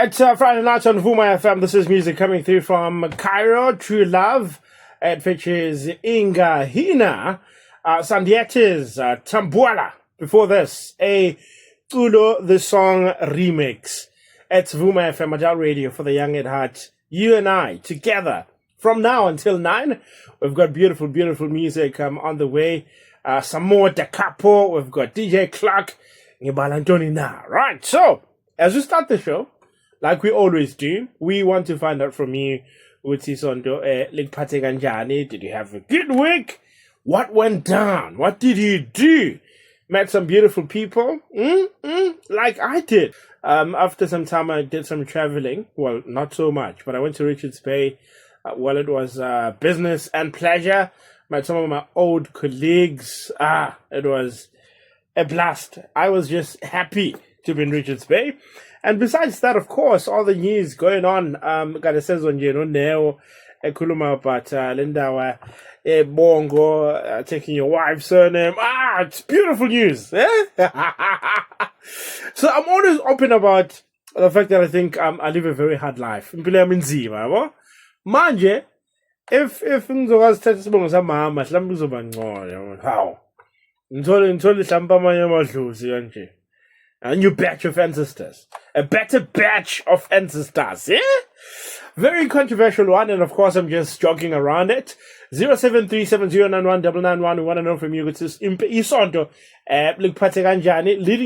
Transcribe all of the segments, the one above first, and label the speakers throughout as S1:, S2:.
S1: It's Friday night on Vuma FM. This is music coming through from Cairo, True Love. It features Inga Hina, Sandietes, Tambuala. Before this, a Tulo the Song remix. It's Vuma FM, Adult Radio for the young at heart. You and I together from now until 9. We've got beautiful, beautiful music on the way. Some more Da Capo. We've got DJ Clark. Right, so as we start the show, like we always do, we want to find out from you, Utisondo, did you have a good week? What went down? What did you do? Met some beautiful people, like I did. After some time, I did some traveling. Well, not so much, but I went to Richards Bay. It was business and pleasure. Met some of my old colleagues. It was a blast. I was just happy to be in Richards Bay. And besides that, of course, all the news going on. Got a sense on Neo, Kuluma, but Linda, Bongo, taking your wife's surname. It's beautiful news. Eh? So I'm always open about the fact that I think I live a very hard life. Manje, if ngizokwazi thatha isibongo samama, mhlawumbe kuzoba ngcono. How? Ngithole mhlawumbe amanye amadlozi kanje. A new batch of ancestors. A better batch of ancestors, yeah? Very controversial one, and of course I'm just joking around it. 0737091991. We want to know from you. It's this Isonto, leading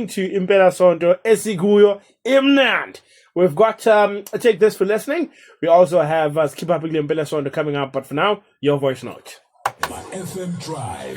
S1: to Impela Sonto, Esiguyo, Imnand. We've got, take this for listening. We also have Skip Up Impela Sonto coming up, but for now, your voice note.
S2: My FM Drive.